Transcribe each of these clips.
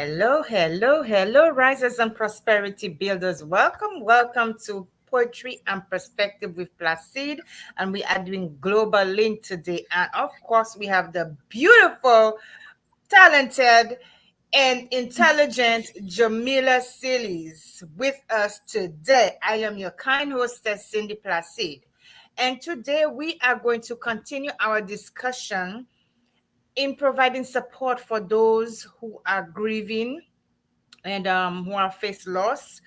Hello, hello, hello, risers and prosperity builders. Welcome to Poetry and Perspective with Placide. And we are doing Global Link today. And of course, we have the beautiful, talented, and intelligent Jermila Sealys with us today. I am your kind hostess, Cindy Placide. And today we are going to continue our discussion in providing support for those who are grieving and who are face loss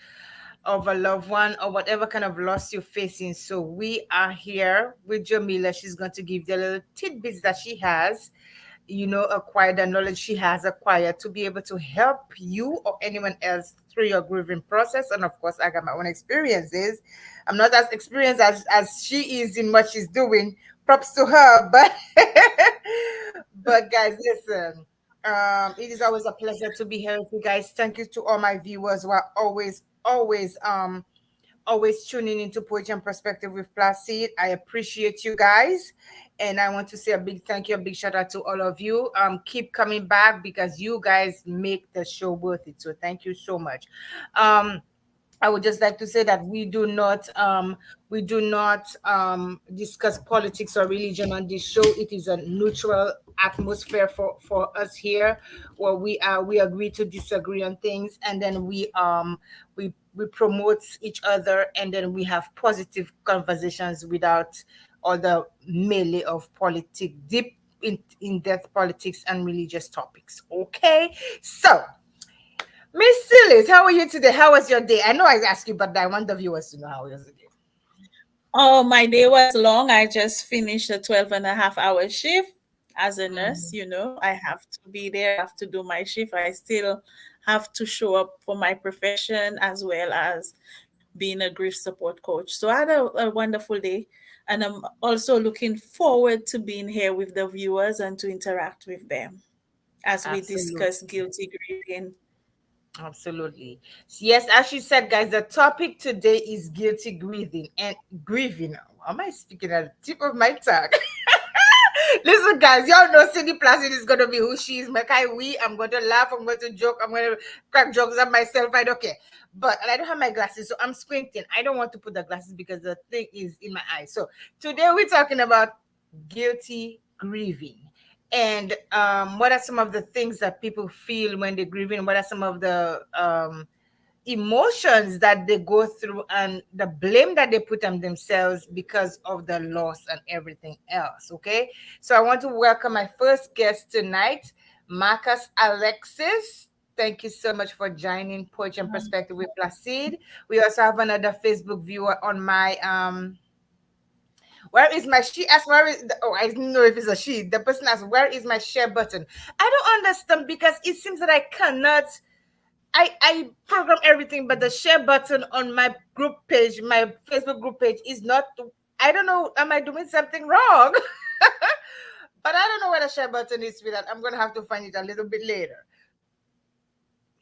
of a loved one or whatever kind of loss you're facing. So we are here with Jamila. She's going to give the little tidbits that she has, acquired, the knowledge she has acquired to be able to help you or anyone else through your grieving process. And of course, I got my own experiences. I'm not as experienced as she is in what she's doing. Props to her, but but guys, listen. It is always a pleasure to be here with you guys. Thank you to all my viewers who are always tuning into Poetry and Perspective with Placide. I appreciate you guys. And I want to say a big thank you, a big shout out to all of you. Keep coming back because you guys make the show worth it. So thank you so much. Um, I would just like to say that we do not discuss politics or religion on this show. It is a neutral atmosphere for us here, where we agree to disagree on things, and then we promote each other, and then we have positive conversations without all the melee of politics, deep in-depth politics and religious topics. Okay, so Miss Sealys, how are you today? How was your day? I know I asked you, but I want the viewers to know how was the day. Oh, my day was long. I just finished a 12 and a half hour shift as a nurse. Mhm. I have to be there, I have to do my shift. I still have to show up for my profession as well as being a grief support coach. So I had a wonderful day. And I'm also looking forward to being here with the viewers and to interact with them as we discuss Absolutely. guilty grieving. Absolutely. Yes, as you said, guys, the topic today is guilty grieving and grieving. Am I speaking at the tip of my tongue? Listen, guys, y'all know Cindy Placid is gonna be who she is. I'm going to laugh, I'm going to joke, I'm going to crack jokes at myself. I don't care. But and I don't have my glasses, so I'm squinting. I don't want to put the glasses because the thing is in my eye. So today we're talking about guilty grieving. And what are some of the things that people feel when they're grieving? What are some of the emotions that they go through and the blame that they put on themselves because of the loss and everything else? Okay, so I want to welcome my first guest tonight, Marcus Alexis. Thank you so much for joining Poetry and Perspective with Placide. We also have another Facebook viewer on my where is my she asked where is the, oh, I don't know if it's a she. The person asked where is my share button. I don't understand because it seems that I cannot. I program everything, but the share button on my group page, my Facebook group page, is not. I don't know. Am I doing something wrong? But I don't know where the share button is with that. I'm gonna have to find it a little bit later.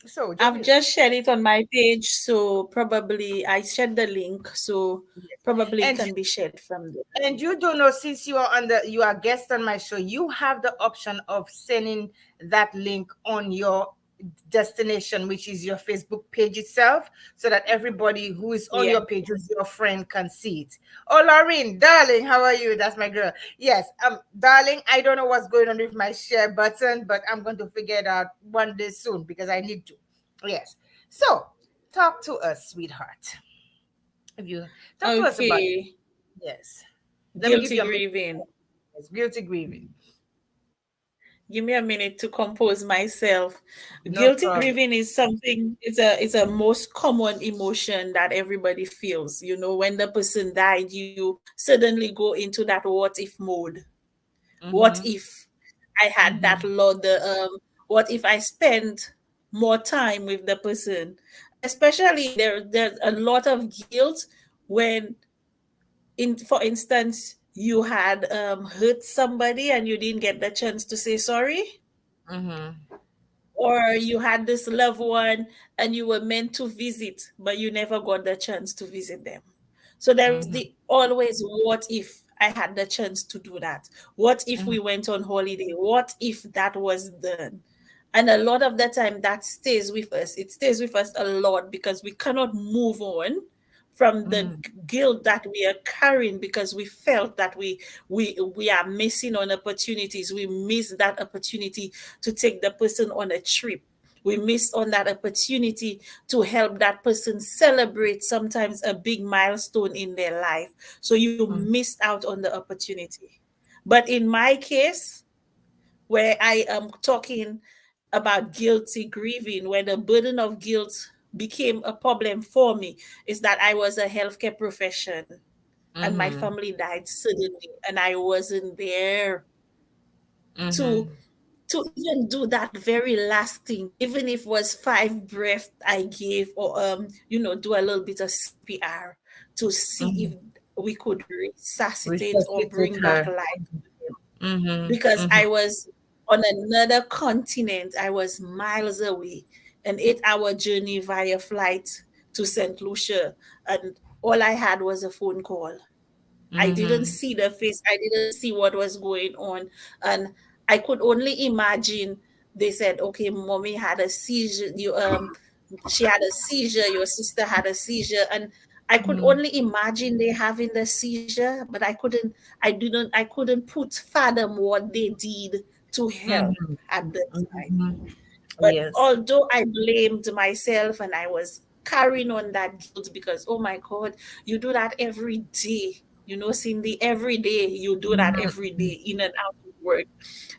So, I've Jamila. just shared it on my page, so probably I shared the link, so Yes. probably it And can be shared from there. and you don't know, since you are a guest on my show, you have the option of sending that link on your destination, which is your Facebook page itself, so that everybody who is on Yeah. your page, who's your friend, can see it. Oh, Lauren, darling, how are you? That's my girl. Yes, darling, I don't know what's going on with my share button, but I'm going to figure it out one day soon because I need to. Yes. So talk to us, sweetheart. If you talk to us about it. Okay. Yes. Let me give Guilty you a minute. grieving. Yes, guilty grieving. Give me a minute to compose myself. No Guilty problem. grieving is something, it's a most common emotion that everybody feels. When the person died, you suddenly go into that what if mode. What Mm-hmm. if I had that Mm-hmm. law? What if I spent more time with the person? Especially there's a lot of guilt when, for instance, you had hurt somebody and you didn't get the chance to say sorry, Mm-hmm. or you had this loved one and you were meant to visit but you never got the chance to visit them. So there is Mm-hmm. the always what if I had the chance to do that, what if Mm-hmm. we went on holiday, what if that was done. And a lot of the time that stays with us. It stays with us a lot because we cannot move on from the Mm, guilt that we are carrying because we felt that we are missing on opportunities. We miss that opportunity to take the person on a trip. We miss on that opportunity to help that person celebrate sometimes a big milestone in their life. So you mm, missed out on the opportunity. But in my case, where I am talking about guilty grieving, where the burden of guilt became a problem for me, is that I was a healthcare profession and my mm, family died suddenly, and I wasn't there to mm, even do that very last thing, even if it was 5 breaths I gave, or do a little bit of CPR to see if mm. we could resuscitate or Resuscitate bring back her. life, Mm-hmm, because mm-hmm, I was on another continent. I was miles away, an 8 hour journey via flight to St. Lucia. And all I had was a phone call. I didn't mm-hmm, see the face, I didn't see what was going on. And I could only imagine they said, okay, mommy had a seizure. She had a seizure, your sister had a seizure. And I could mm-hmm, only imagine they having the seizure, but I couldn't put fathom what they did to help mm-hmm, at the time. mm-hmm. But Yes. although I blamed myself and I was carrying on that guilt because, oh my God, you do that every day. Cindy, every day you do that every Mm-hmm, day in and out of work.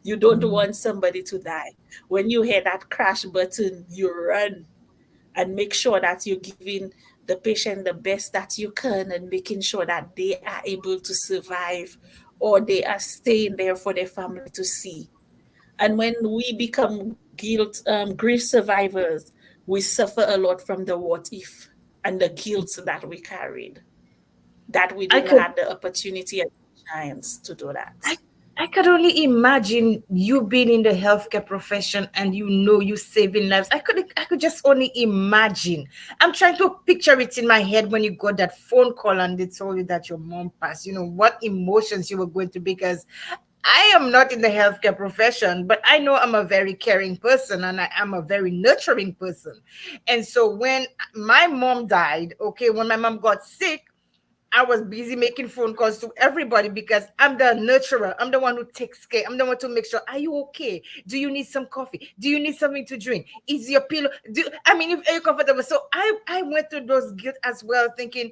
You don't mm-hmm, want somebody to die. When you hear that crash button, you run and make sure that you're giving the patient the best that you can and making sure that they are able to survive or they are staying there for their family to see. And when we become grief survivors, we suffer a lot from the what if and the guilt that we carried, that we I didn't could have the opportunity and chance to do that. I I could only imagine you being in the healthcare profession and you saving lives. I could just only imagine. I'm trying to picture it in my head when you got that phone call and they told you that your mom passed. What emotions you were going to, because I am not in the healthcare profession, but I know I'm a very caring person and I am a very nurturing person. And so when my mom died, okay, when my mom got sick, I was busy making phone calls to everybody because I'm the nurturer. I'm the one who takes care. I'm the one to make sure, are you okay? Do you need some coffee? Do you need something to drink? Is your pillow? If are you comfortable? So I went through those guilt as well, thinking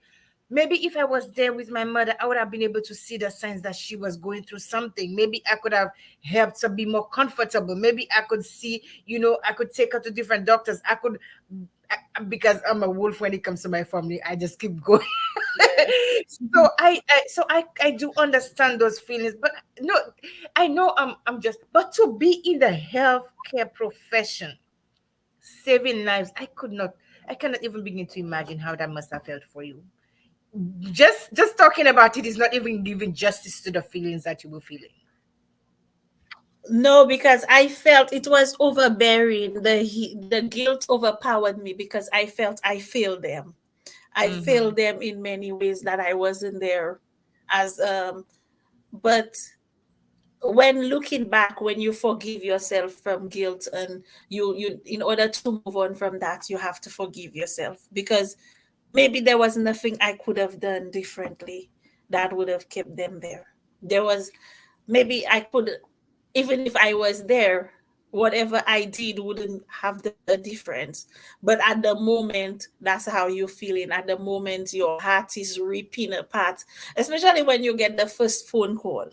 maybe if I was there with my mother, I would have been able to see the signs that she was going through something. Maybe I could have helped her be more comfortable. Maybe I could see, I could take her to different doctors. Because I'm a wolf when it comes to my family, I just keep going. So I do understand those feelings, but no, I know I'm just, but to be in the healthcare profession, saving lives, I cannot even begin to imagine how that must have felt for you. Just talking about it is not even giving justice to the feelings that you were feeling. No, because I felt it was overbearing. The guilt overpowered me because I felt I failed them. I Mm-hmm. failed them in many ways that I wasn't there as but when looking back, when you forgive yourself from guilt, and you in order to move on from that, you have to forgive yourself, because maybe there was nothing I could have done differently that would have kept them there. There was, maybe I could, even if I was there, whatever I did wouldn't have done a difference. But at the moment, that's how you're feeling. At the moment, your heart is ripping apart, especially when you get the first phone call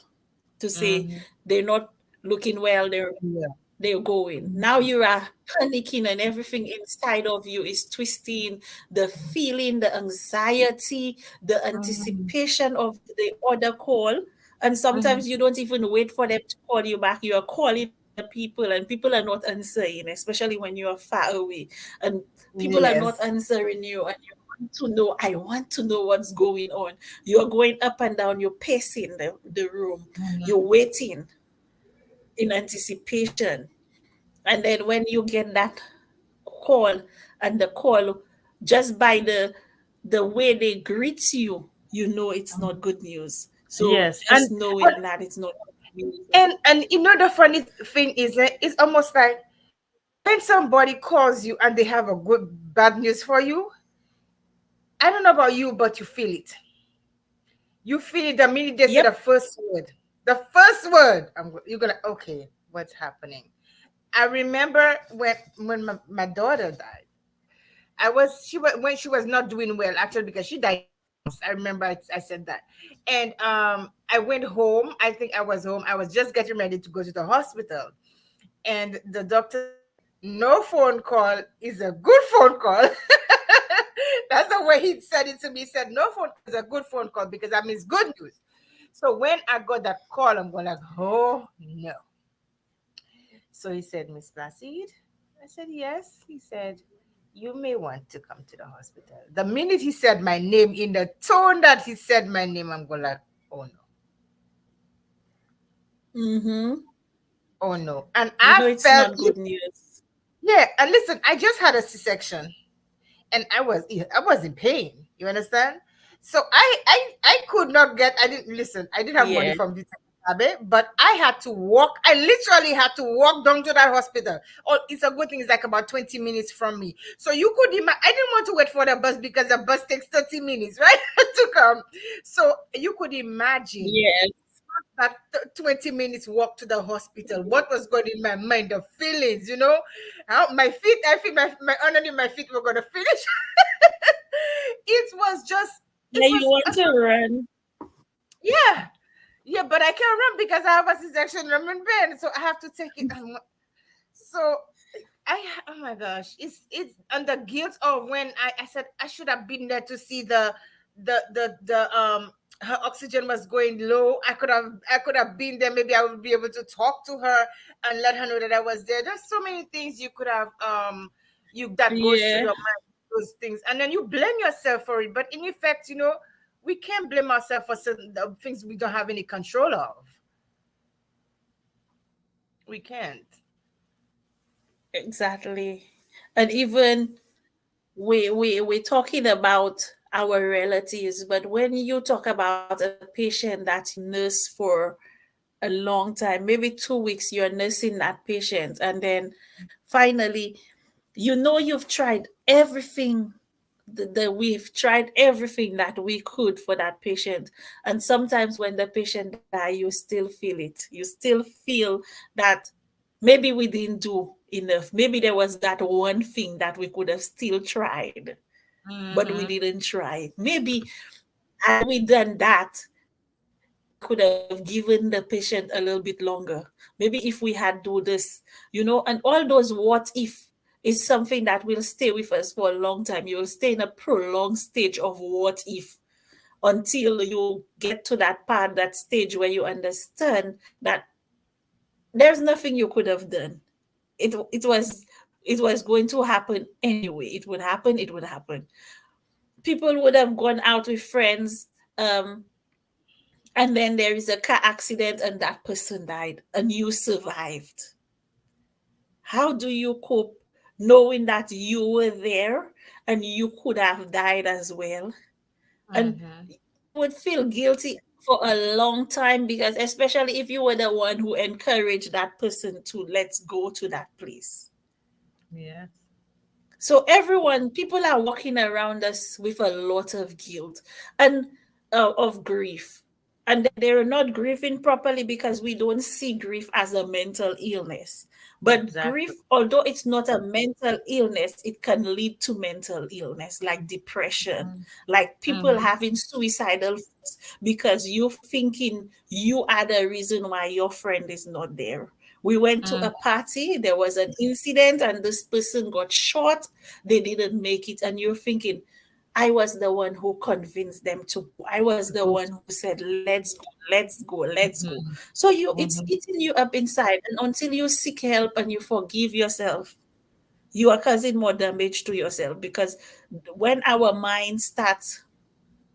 to say Mm-hmm. they're not looking well, Yeah. they're going. Now you are panicking and everything inside of you is twisting. The feeling, the anxiety, the Mm-hmm. anticipation of the other call. And Mm-hmm. sometimes you don't even wait for them to call you back. You are calling other people and people are not answering, especially when you are far away. And people are not Yes. answering you. And you want to know, I want to know what's going on. You're going up and down, you're pacing the room, you're Mm-hmm. waiting in anticipation. And then when you get that call, and the call, just by the way they greet you, you know it's not good news. So Yes. just knowing that it's not good news. And the funny thing is, it's almost like when somebody calls you and they have a good bad news for you, I don't know about you, but you feel it. You feel it the minute they say Yep. the first word. The first word, you're gonna okay, what's happening? I remember when my daughter died. I was she was when she was not doing well actually because she died in my house. I remember I said that, and I went home. I think I was home. I was just getting ready to go to the hospital, and the doctor said, "No phone call is a good phone call." That's the way he said it to me. He said, "No phone call is a good phone call because that means good news." So when I got that call, I'm going like, "Oh no." So he said, "Miss Placide?" I said, "Yes." He said, "You may want to come to the hospital." The minute he said my name, in the tone that he said my name, I'm going like, "Oh no, Mm-hmm. oh no." And You I know it's felt not it. good news. Yeah. And listen, I just had a C-section and I was in pain. You understand? So I could not get. I didn't listen. I didn't have money Yeah. from this, but I had to walk. I literally had to walk down to that hospital. Oh, it's a good thing. It's like about 20 minutes from me. So you could imagine. I didn't want to wait for the bus because the bus takes 30 minutes, right, to come. So you could imagine Yes. that 20 minutes walk to the hospital. What was going in my mind? The feelings, how my feet, I feel my underneath my feet were going to finish. It was just, it Yeah, you was, want to run. yeah, yeah, but I can't run because I have a C-section running pain, so I have to take it. So oh my gosh, it's under guilt of when I said I should have been there to see the her oxygen was going low. I could have been there. Maybe I would be able to talk to her and let her know that I was there. There's so many things you could have you that goes through Yeah, your mind, those things, and then you blame yourself for it. But in effect, we can't blame ourselves for certain things we don't have any control of. We can't. exactly. And even we're talking about our relatives, but when you talk about a patient that you nurse for a long time, maybe 2 weeks, you're nursing that patient, and then finally, you've tried everything that we've tried everything that we could for that patient. And sometimes when the patient die, you still feel it. You still feel that maybe we didn't do enough. Maybe there was that one thing that we could have still tried, but we Hmm. didn't try. Maybe had we done that, we could have given the patient a little bit longer. Maybe if we had do this, and all those what if is something that will stay with us for a long time. You will stay in a prolonged stage of what if until you get to that part, that stage where you understand that there's nothing you could have done. It was going to happen anyway. It would happen, it would happen. People would have gone out with friends, um, and then there is a car accident and that person died and you survived. How do you cope knowing that you were there and you could have died as well? And Hmm. you would feel guilty for a long time, because especially if you were the one who encouraged that person to let's go to that place. Yes. So everyone, people are walking around us with a lot of guilt and of grief. And they're not grieving properly because we don't see grief as a mental illness. But Exactly. grief, although it's not a mental illness, it can lead to mental illness like depression, like people Mm-hmm. having suicidal thoughts because you're thinking you are the reason why your friend is not there. We went to a party, there was an incident, and this person got shot. They didn't make it. And you're thinking, I was the one who convinced them to go. I was the one who said, let's go, let's go, let's go. Mm-hmm. So it's Mm-hmm. eating you up inside. And until you seek help and you forgive yourself, you are causing more damage to yourself, because when our mind starts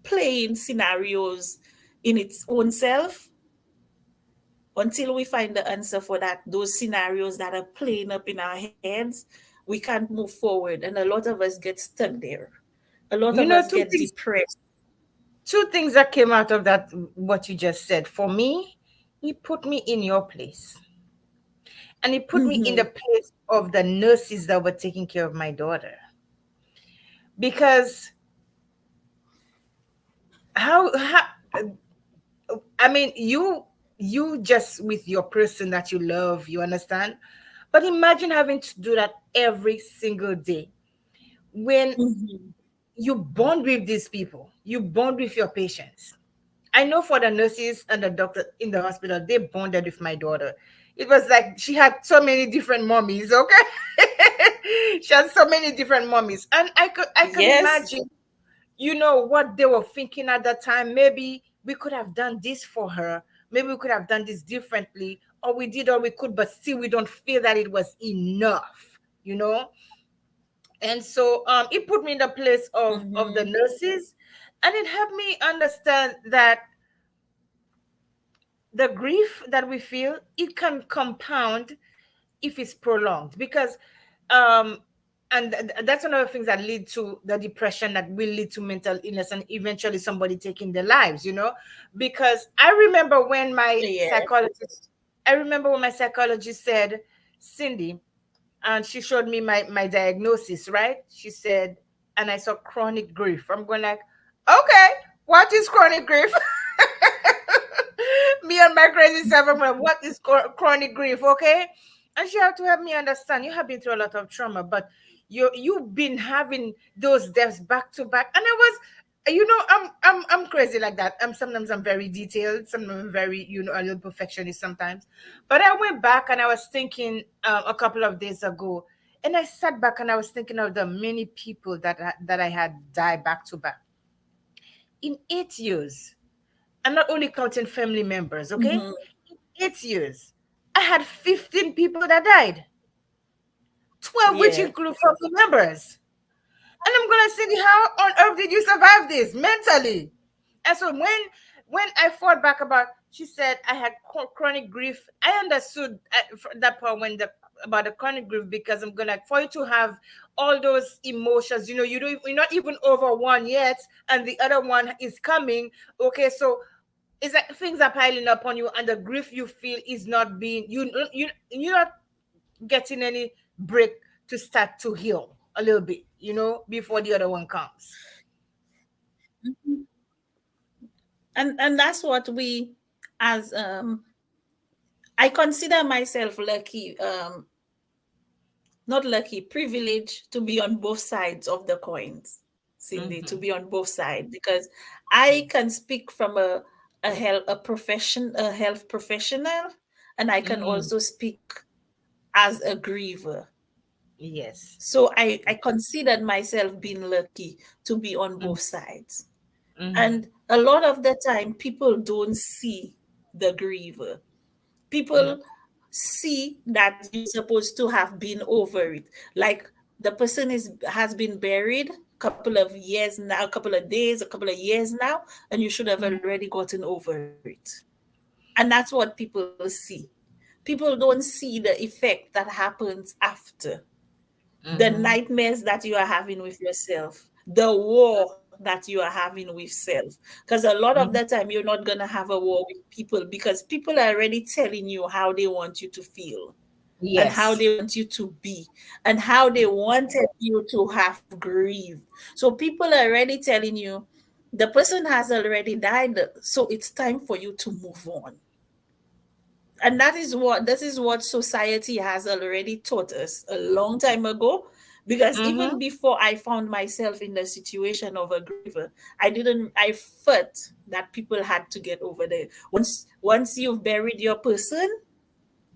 playing scenarios in its own self, until we find the answer for that, those scenarios that are playing up in our heads, we can't move forward. And a lot of us get stuck there. A lot of You us know, get depressed. two things that came out of what you just said. For me, he put me in your place. And it put me in Mm-hmm. the place of the nurses that were taking care of my daughter. Because how I mean, you just with your person that you love, you understand? But imagine having to do that every single day when Mm-hmm. you bond with these people, you bond with your patients. I know for the nurses and the doctor in the hospital, they bonded with my daughter. It was like she had so many different mummies, okay? She had so many different mummies. And I can Yes. imagine, what they were thinking at that time. Maybe we could have done this for her. Maybe we could have done this differently. Or we did all we could, but still we don't feel that it was enough, you know? And so it put me in the place of the Mm-hmm. nurses, and it helped me understand that the grief that we feel, it can compound if it's prolonged, because um that's one of the things that lead to the depression, that will lead to mental illness, and eventually somebody taking their lives, because Yeah. I remember when my psychologist said, Cindy, and she showed me my diagnosis, right? She said, and I saw chronic grief. I'm going like, okay, what is chronic grief? Me and my crazy self, I'm like, what is chronic grief? Okay. And she had to help me understand, you have been through a lot of trauma, but you've been having those deaths back to back. And I was, I'm crazy like that. Sometimes I'm very detailed, sometimes I'm very, a little perfectionist sometimes. But I went back and I was thinking, a couple of days ago, and I sat back and I was thinking of the many people that I had died back to back in 8 years. I'm not only counting family members, okay? Mm-hmm. 8 years. I had 15 people that died, 12 which Yeah. include family members. And I'm gonna say, how on earth did you survive this mentally? And so when I thought back about, she said I had chronic grief. I understood at that point when the about the chronic grief, because I'm gonna, for you to have all those emotions, you're not even over one yet, and the other one is coming. Okay, so it's like things are piling up on you, and the grief you feel is not being, you're not getting any break to start to heal a little bit, before the other one comes. Mhm. And that's what we, as I consider myself lucky, not lucky, privileged to be on both sides of the coins, Cindy, to Mm-hmm. be on both sides, because I can speak from a health professional, and I can Mm-hmm. also speak as a griever. Yes. So I considered myself being lucky to be on both sides. Mm-hmm. And a lot of the time, people don't see the griever. Yep. People see that you're supposed to have been over it. Like the person has been buried a couple of years now, a couple of days, a couple of years now, and you should have already gotten over it. And that's what people see. People don't see the effect that happens after, the Mm-hmm. nightmares that you are having with yourself, the war that you are having with self. Because a lot of the Mm-hmm. time, you're not going to have a war with people, because people are already telling you how they want you to feel and how Yes. they want you to be and how they wanted you to have grieved. So people are already telling you the person has already died, so it's time for you to move on. And that is what society has already taught us a long time ago, because Mm-hmm. even before I found myself in the situation of a griever, I thought that people had to get over there. Once you've buried your person,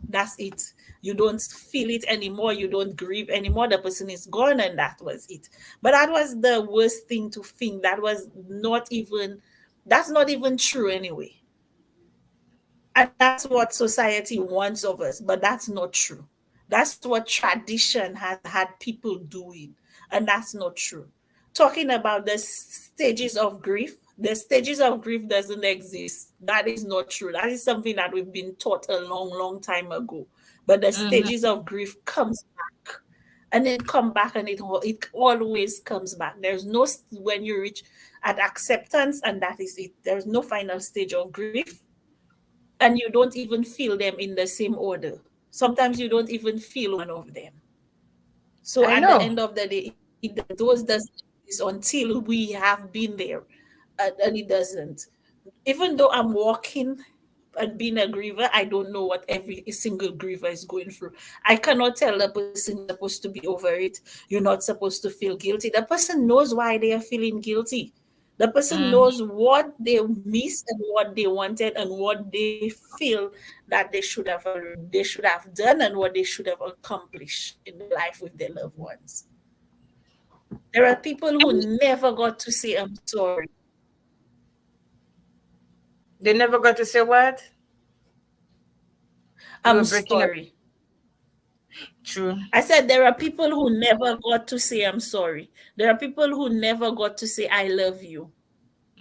that's it. You don't feel it anymore, you don't grieve anymore, the person is gone, and that was it. But that was the worst thing to think. That's not even true anyway. And that's what society wants of us, but that's not true. That's what tradition has had people doing, and that's not true. Talking about the stages of grief, the stages of grief doesn't exist. That is not true. That is something that we've been taught a long, long time ago. But the Mm-hmm. stages of grief comes back, and it come back, and it always comes back. There's no when you reach at acceptance, and that is it. There's no final stage of grief, and you don't even feel them in the same order. Sometimes you don't even feel one of them. So I at the know. end of the day, those doesn't exist until we have been there, and it doesn't. Even though I'm walking and being a griever, I don't know what every single griever is going through. I cannot tell the person you're supposed to be over it. You're not supposed to feel guilty. The person knows why they are feeling guilty. The person Mm-hmm. knows what they missed and what they wanted and what they feel that they should have done and what they should have accomplished in their life with their loved ones. There are people who never got to say I'm sorry. They never got to say what? You I'm were breaking up. sorry. True. I said there are people who never got to say I'm sorry. There are people who never got to say I love you.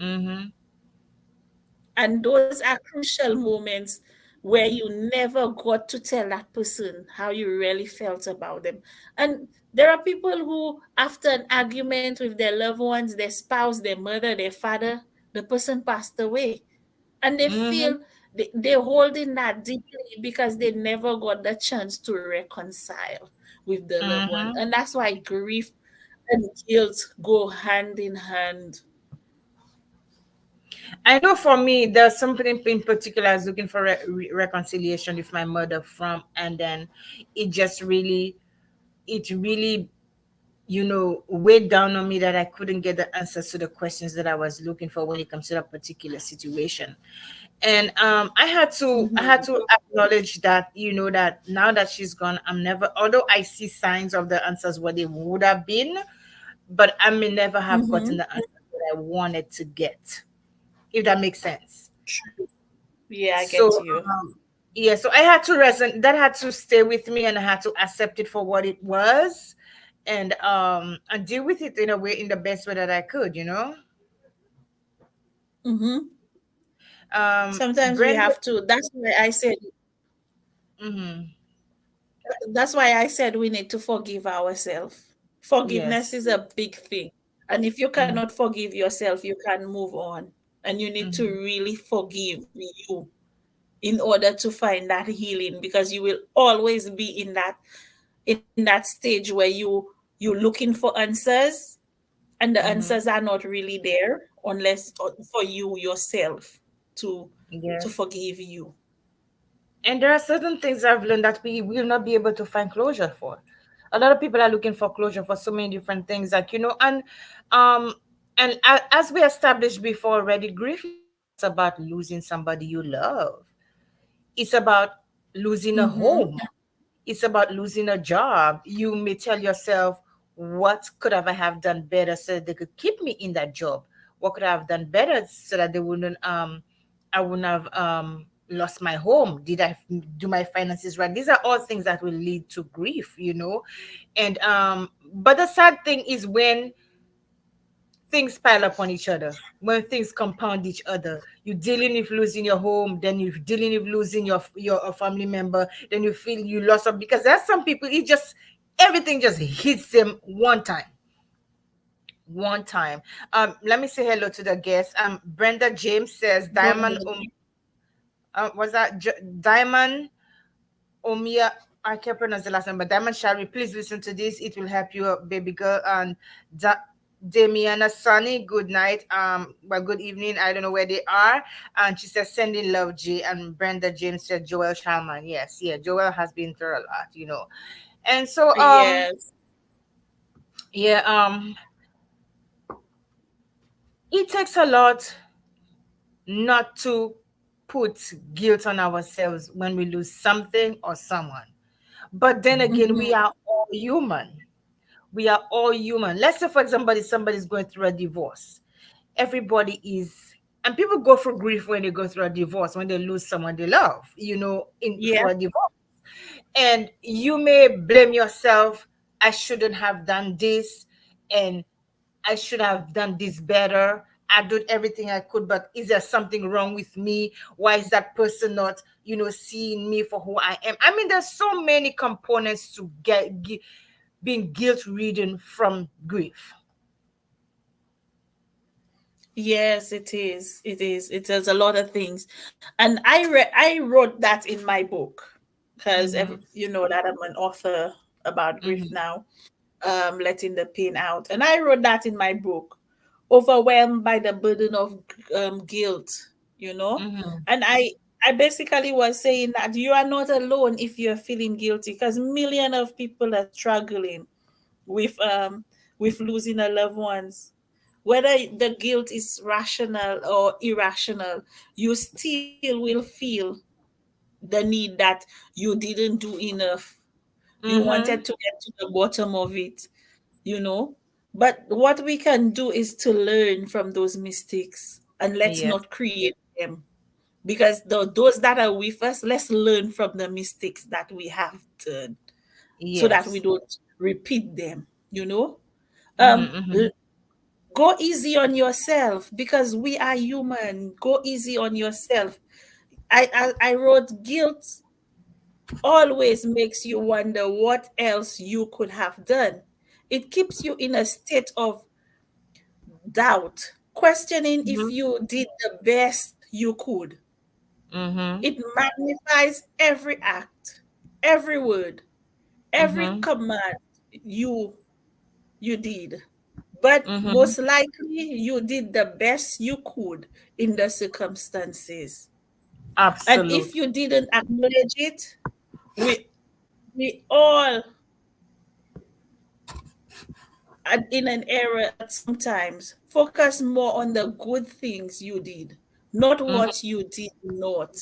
Mm-hmm. And those are crucial moments where you never got to tell that person how you really felt about them. And there are people who, after an argument with their loved ones, their spouse, their mother, their father, the person passed away. And they Mm-hmm. feel they're holding that deeply because they never got the chance to reconcile with the loved one. Mm-hmm. And that's why grief and guilt go hand in hand. I know for me, there's something in particular I was looking for reconciliation with my mother from, and then it just really, it really, weighed down on me that I couldn't get the answers to the questions that I was looking for when it comes to that particular situation. And I had to acknowledge that, that now that she's gone, I'm never, although I see signs of the answers what they would have been, but I may never have gotten Mm-hmm. the answers that I wanted to get, if that makes sense. Yeah, I So get you. yeah, so I had to resonate, that had to stay with me, and I had to accept it for what it was, and deal with it in a way, in the best way that I could. Mm-hmm. Sometimes we Brenda. have to. Hmm. That's why I said we need to forgive ourselves. Forgiveness Yes. is a big thing. And if you Hmm. cannot forgive yourself, you can move on. And you need to Hmm. really forgive you in order to find that healing, because you will always be in that stage where you're looking for answers, and the answers Hmm. are not really there unless for you yourself to Yes. forgive you. And there are certain things I've learned that we will not be able to find closure for. A lot of people are looking for closure for so many different things, like, um, as we established before already, grief is not just about losing somebody you love. It's about losing a Mm-hmm. home. It's about losing a job. You may tell yourself, what could I have done better so that they could keep me in that job? What could I have done better so that they wouldn't I wouldn't have lost my home? Did I do my finances right? These are all things that will lead to grief. And but the sad thing is when things pile up on each other, when things compound each other, you're dealing with losing your home, then you're dealing with losing your family member, then you feel you lost up, because there's some people, it just, everything just hits them one time. Let me say hello to the guest. Brenda James says Go Diamond, ahead. was that Diamond Omia, I can't pronounce the last name, but Diamond Shari, please listen to this. It will help you, baby girl. And Damiana Sunny, good night. Well, good evening. I don't know where they are. And she says, sending love, G. And Brenda James said, Joel Sharman. Yes, yeah, Joel has been through a lot. And so, Yes. yeah, it takes a lot not to put guilt on ourselves when we lose something or someone. But then again, Mm-hmm. we are all human. We are all human. Let's say, for example, somebody's going through a divorce. Everybody is, and people go through grief when they go through a divorce, when they lose someone they love, in Yeah. for a divorce. And you may blame yourself. I shouldn't have done this, and I should have done this better. I did everything I could, but is there something wrong with me? Why is that person not, seeing me for who I am? I mean, there's so many components to being guilt ridden from grief. Yes, it is. It is. It does a lot of things. And I wrote that in my book. because Mm-hmm. you know that I'm an author about grief Mm-hmm. now, letting the pain out. And I wrote that in my book, overwhelmed by the burden of guilt, you know. Mm-hmm. And I basically was saying that you are not alone if you're feeling guilty, because millions of people are struggling with losing a loved ones. Whether the guilt is rational or irrational, you still will feel the need that you didn't do enough. You Mm-hmm. wanted to get to the bottom of it, you know. But what we can do is to learn from those mistakes, and let's Yes. not create them, because those that are with us, let's learn from the mistakes that we have done, so that we Yes. don't repeat them, you know. um Mm-hmm. Mm-hmm. Go easy on yourself, because we are human. Go easy on yourself. I wrote, guilt always makes you wonder what else you could have done. It keeps you in a state of doubt, questioning if Mm-hmm. you did the best you could. Mm-hmm. It magnifies every act, every word, every Mm-hmm. command you you did. But Mm-hmm. most likely you did the best you could in the circumstances. And if Absolute. you didn't acknowledge it, we we all in an error at sometimes. Focus more on the good things you did, not Mm-hmm. what you did not,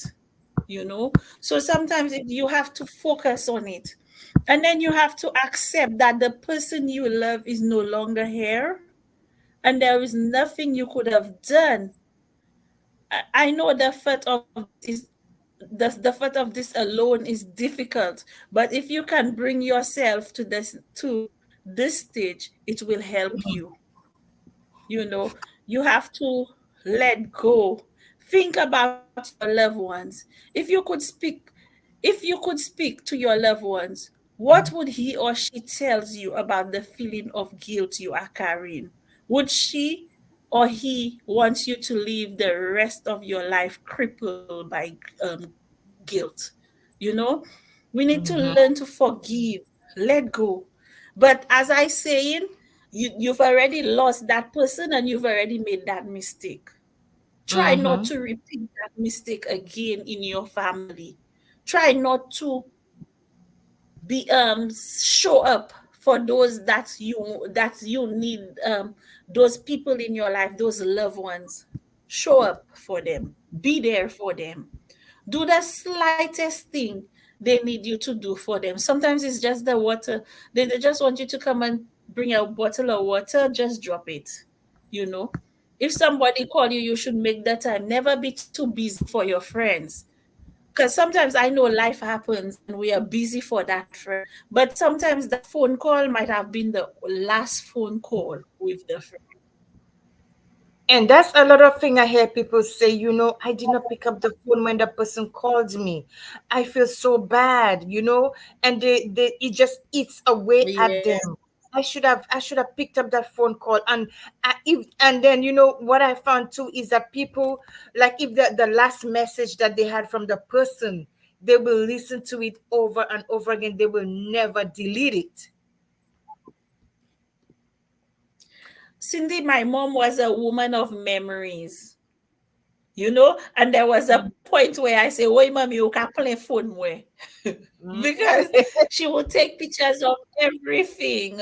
you know. So sometimes you have to focus on it. And then you have to accept that the person you love is no longer here, and there is nothing you could have done. I know the thought of this is the thought of this alone is difficult, but if you can bring yourself to this stage, it will help you. You know, you have to let go. Think about your loved ones. If you could speak to your loved ones, what would he or she tells you about the feeling of guilt you are carrying? Would she or he wants you to live the rest of your life crippled by guilt? You know, we need to Mm-hmm. learn to forgive, let go. But as I saying, you've already lost that person, and you've already made that mistake. Try not Mm-hmm. to repeat that mistake again in your family. Try not to be show up for those that you need, those people in your life, those loved ones. Show up for them, be there for them. Do the slightest thing they need you to do for them. Sometimes it's just the water. They just want you to come and bring a bottle of water, just drop it, you know. If somebody call you, you should make that time. Never be too busy for your friends, because sometimes I know life happens and we are busy for that friend, but sometimes that phone call might have been the last phone call with the friend. And that's a lot of thing I hear people say, I did not pick up the phone when the person called me. I feel so bad, and they it just eats away at Yeah. them. I should have picked up that phone call. And then what I found too is that people, like, if the last message that they had from the person, they will listen to it over and over again. They will never delete it. Cindy, my mom was a woman of memories, you know, and there was a point where I say, "Wait, mommy, you can play phone where," because she would take pictures of everything.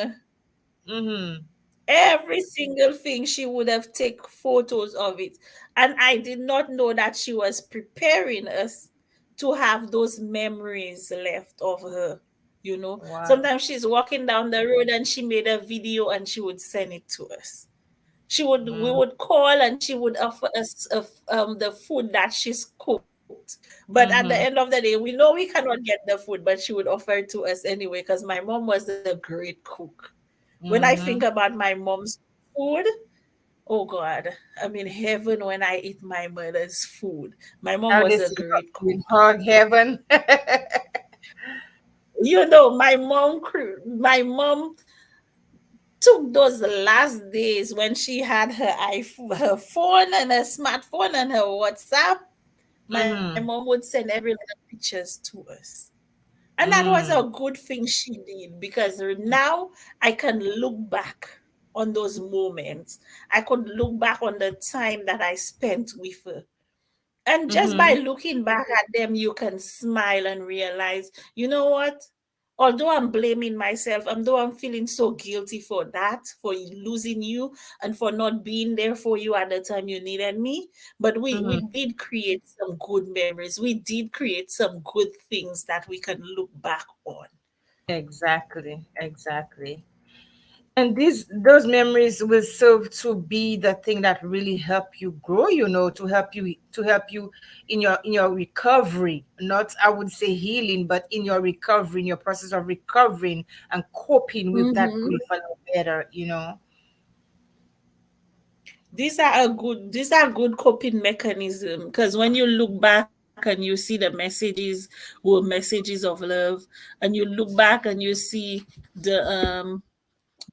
Mm-hmm. Every single thing, she would have take photos of it. And I did not know that she was preparing us to have those memories left of her. You know, Wow. sometimes she's walking down the road and she made a video and she would send it to us. We Mm-hmm. would call and she would offer us the food that she's cooked. But at the end Mm-hmm. of the day, we know we cannot get the food, but she would offer it to us anyway, because my mom was a great cook. When I think Mm-hmm. about my mom's food, oh God, I'm in heaven when I eat my mother's food. My mom How they was a say great cook. in hog heaven. You know, my mom took those last days when she had her phone and her smartphone and her WhatsApp. My mom Mm-hmm. would send every little pictures to us. And that was a Mm. good thing she did, because now I can look back on those moments. I could look back on the time that I spent with her. And just by Mm-hmm. looking back at them, you can smile and realize, you know what? Although I'm blaming myself, although I'm feeling so guilty for that, for losing you and for not being there for you at the time you needed me, but we Mm-hmm. did create some good memories. We did create some good things that we can look back on. Exactly. Exactly. And those memories will serve to be the thing that really help you grow, to help you in your recovery. Not, I would say, healing, but in your recovery, in your process of recovering and coping with that Mhm. grief a little better. These are good coping mechanism, because when you look back and you see the messages were messages of love, and you look back and you see the um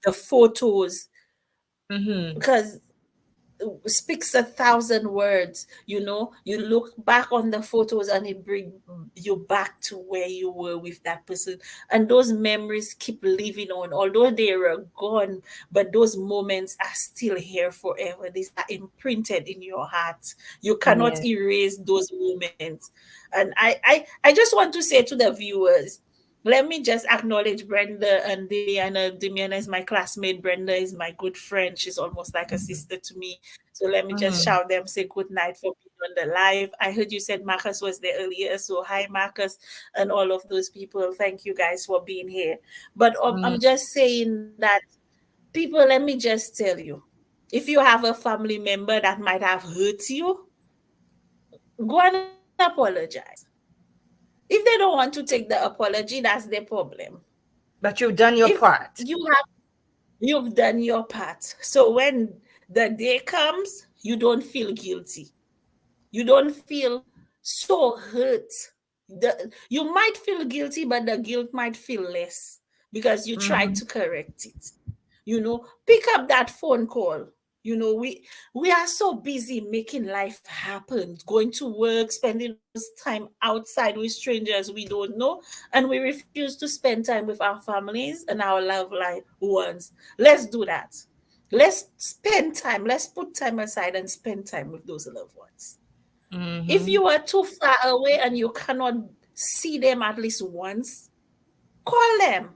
the photos, Mm-hmm. because speaks 1,000 words. You look back on the photos and it bring you back to where you were with that person, and those memories keep living on, although they are gone, but those moments are still here forever. These are imprinted in your heart. You cannot Yeah. erase those moments. And I just want to say to the viewers, let me just acknowledge Brenda and Demiana. Demiana is my classmate. Brenda is my good friend. She's almost like a sister to me. So let me just Mm-hmm. shout them, say good night for being on the live. I heard you said Marcus was there earlier. So hi, Marcus, and all of those people. Thank you guys for being here. But Mm-hmm. I'm just saying that, people, let me just tell you, if you have a family member that might have hurt you, go and apologize. If they don't want to take the apology, that's their problem. But you've done your If part. you've done your part, so when the day comes, you don't feel guilty, you don't feel so hurt. You might feel guilty, but the guilt might feel less, because you tried Mm-hmm. to correct it. Pick up that phone call. We are so busy making life happen, going to work, spending those time outside with strangers we don't know, and we refuse to spend time with our families and our love life ones. Let's do that. Let's spend time. Let's put time aside and spend time with those loved ones. If Mm-hmm. you are too far away and you cannot see them at least once, call them.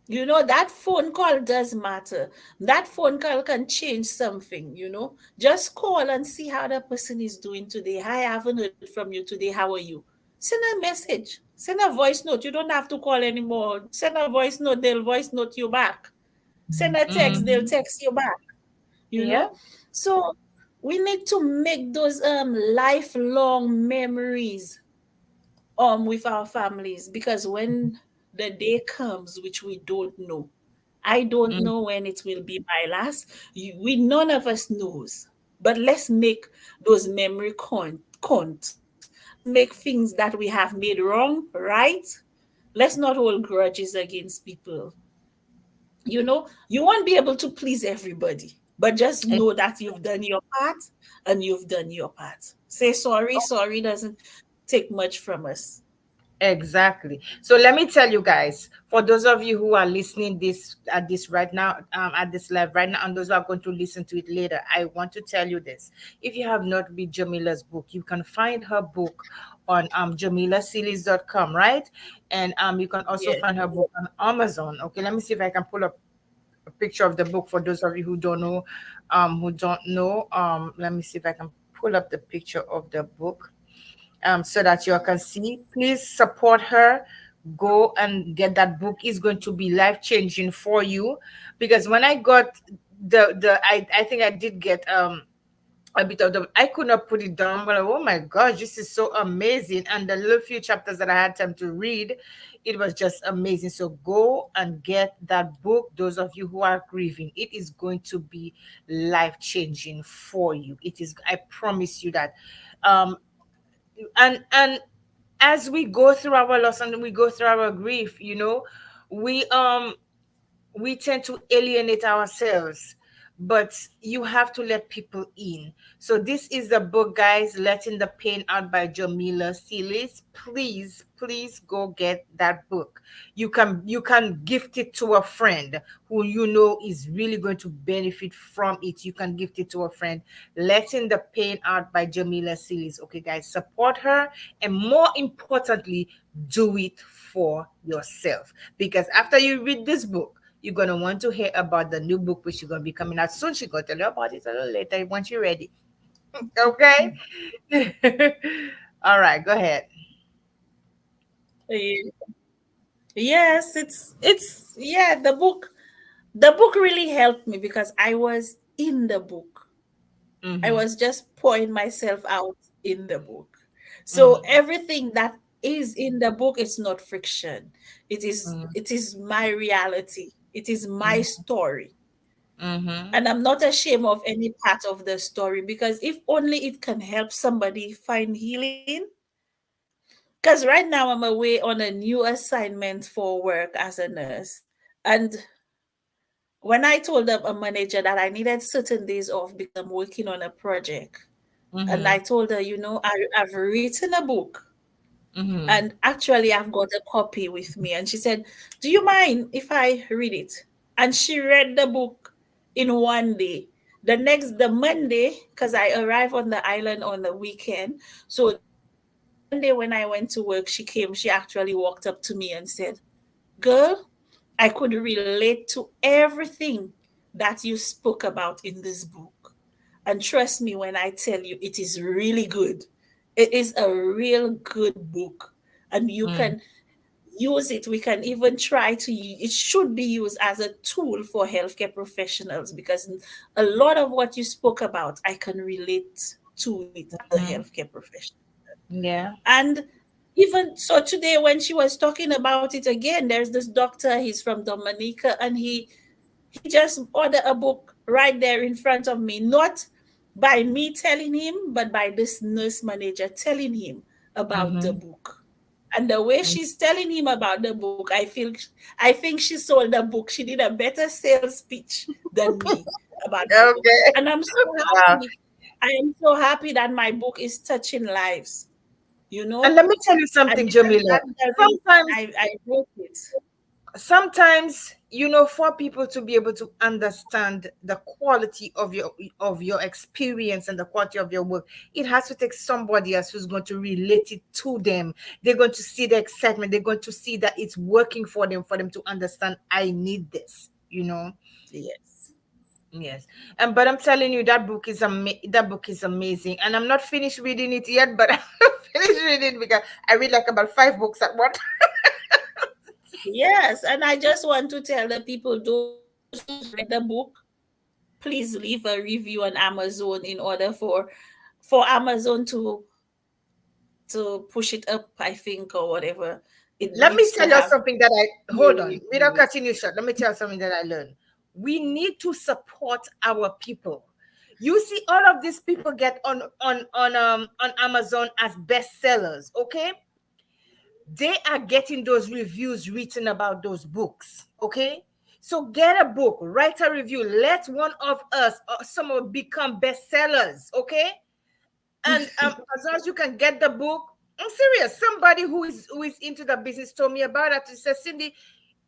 That phone call does matter. That phone call can change something. Just call and see how the person is doing today. Hi, I haven't heard from you today. How are you? Send a message. Send a voice note. You don't have to call anymore. Send a voice note. They'll voice note you back. Send a text. They'll Mm-hmm. text you back. You Yeah. know? So we need to make those lifelong memories with our families, because when the day comes, which we don't know, I don't Mm-hmm. know when it will be my last. We none of us knows, but let's make those memory count. Let's make things that we have made wrong right. Let's not hold grudges against people. You won't be able to please everybody, but just know that you've done your part, and you've done your part. Say sorry. Sorry doesn't take much from us. Exactly. So let me tell you guys, for those of you who are listening this right now, at this live right now, and those who are going to listen to it later, I want to tell you this. If you have not read Jamila's book, you can find her book on jamilasealys.com, right? And you can also Yeah. find her book on Amazon. Okay, let me see if I can pull up a picture of the book for those of you who don't know. Let me see if I can pull up the picture of the book, so that you can see. Please support her. Go and get that book. It's going to be life changing for you, because when I got I think I did get a bit of the, I could not put it down, but oh my gosh, this is so amazing. And the little few chapters that I had time to read, it was just amazing. So go and get that book. Those of you who are grieving, it is going to be life changing for you. It is, I promise you that. um and as we go through our loss and we go through our grief, we tend to alienate ourselves. but you have to let people in. So this is the book, guys, Letting the Pain Out by Jermila Sealys. Please, please go get that book. You can gift it to a friend who you know is really going to benefit from it. You can gift it to a friend. Letting the Pain Out by Jermila Sealys. Okay, guys, support her, and more importantly, do it for yourself, because after you read this book, you're gonna want to hear about the new book which is gonna be coming out soon. She's gonna tell you about it a little later once you're ready. Okay. All right, go ahead. Ye- Yes, it's yeah, the book really helped me because I was in the book. I Mm-hmm. was just pouring myself out in the book. So Mm-hmm. everything that is in the book is not friction. It is my reality. It is my Mm-hmm. story. Mm-hmm. And I'm not ashamed of any part of the story because if only it can help somebody find healing. Because right now I'm away on a new assignment for work as a nurse. And when I told a manager that I needed certain days off because I'm working on a project, and Mm-hmm. I told her, I've written a book, Mm-hmm. and actually I've got a copy with me. And she said, "Do you mind if I read it?" And she read the book in one day. The Monday, because I arrived on the island on the weekend. So the Monday when I went to work, she actually walked up to me and said, "Girl, I could relate to everything that you spoke about in this book. And trust me when I tell you, it is really good. It is a real good book. And you can use it. We can even try to use it, should be used as a tool for healthcare professionals because a lot of what you spoke about, I can relate to it as a Mm-hmm. healthcare professional. Yeah. And even so, today when she was talking about it again, there's this doctor. He's from Dominica, and he just ordered a book right there in front of me, not by me telling him, but by this nurse manager telling him about the Mm-hmm. book. And the way she's telling him about the book, I think she sold the book. She did a better sales pitch than me about the book. Okay. And I'm so Wow. happy. I am so happy that my book is touching lives, you And know? let me tell you And something, Jamila. that's the reason Sometimes I wrote it. sometimes for people to be able to understand the quality of your experience and the quality of your work, it has to take somebody else who's going to relate it to them. They're going to see the excitement, they're going to see that it's working for them to understand, I need this. Yes. Yes. And but I'm telling you, that book is amazing, and I'm not finished reading it yet, but I'm finished reading because I read like about 5 books at once. Yes, and I just want to tell the people, those who's read the book, please leave a review on Amazon in order for Amazon to push it up, I think, or whatever. It Let me needs to tell you have something that I peer hold on without reviews. cutting you short. Let me tell you something that I learned. We need to support our people. You see, all of these people get on Amazon as bestsellers. Okay, they are getting those reviews written about those books. Okay, so get a book, write a review. Let one of us or someone become bestsellers. Okay, and as long as you can get the book, I'm serious. Somebody who is into the business told me about it. He says, Cindy,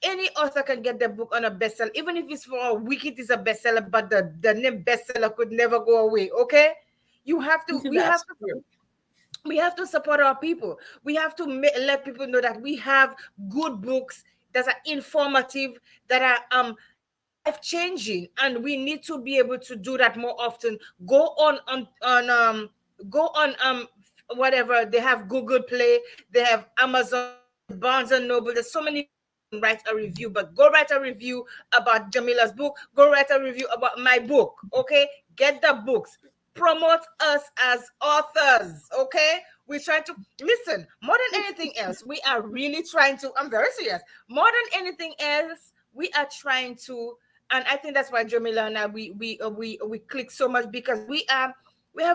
any author can get the book on a bestseller, even if it's for a week. It is a bestseller, but the name bestseller could never go away. Okay, you have to. We have That's to. true. We have to support our people. We have to let people know that we have good books that are informative, that are life changing, and we need to be able to do that more often. Go on whatever they have, Google Play, they have Amazon, there's Barnes and Noble, there's so many places you can write a review. But go write a review about Jamila's book, go write a review about my book. Okay, get the books, promote us as authors. Okay, we're trying to listen. More than anything else, we are really trying to, I'm very serious, more than anything else, we are trying to. And I think that's why Jamila and I, we click so much, because we have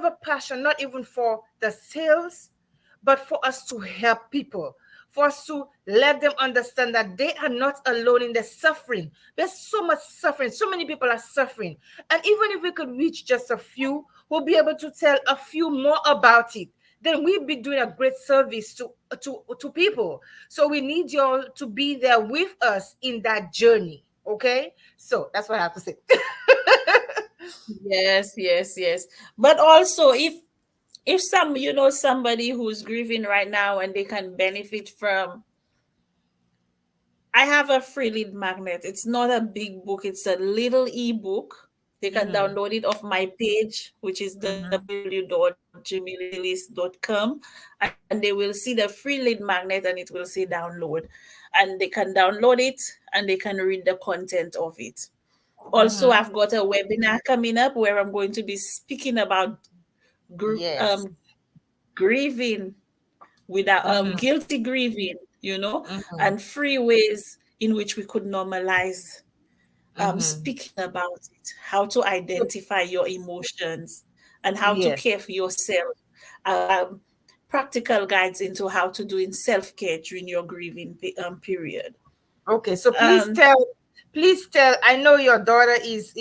a passion, not even for the sales, but for us to help people, for us to let them understand that they are not alone in the suffering. There's so much suffering. So many people are suffering. And even if we could reach just a few, we'll be able to tell a few more about it. Then we'd be doing a great service to people. So we need y'all to be there with us in that journey. Okay? So that's what I have to say. Yes, yes, yes. But also, if some, somebody who's grieving right now and they can benefit from, I have a free lead magnet. It's not a big book, it's a little ebook. They can Mm-hmm. download it off my page, which is Mm-hmm. www.jamilasealys.com, and they will see the free lead magnet and it will say download. And they can download it and they can read the content of it. Also, Mm-hmm. I've got a webinar coming up where I'm going to be speaking about Yes. grieving without Mm-hmm. guilty grieving, Mm-hmm. and free ways in which we could normalize Mm-hmm. speaking about it, how to So, identify your emotions, and how to yes. care for yourself. Um, Practical guides into how to do in self care during your grieving period. Okay, so Um, please tell. I know your daughter is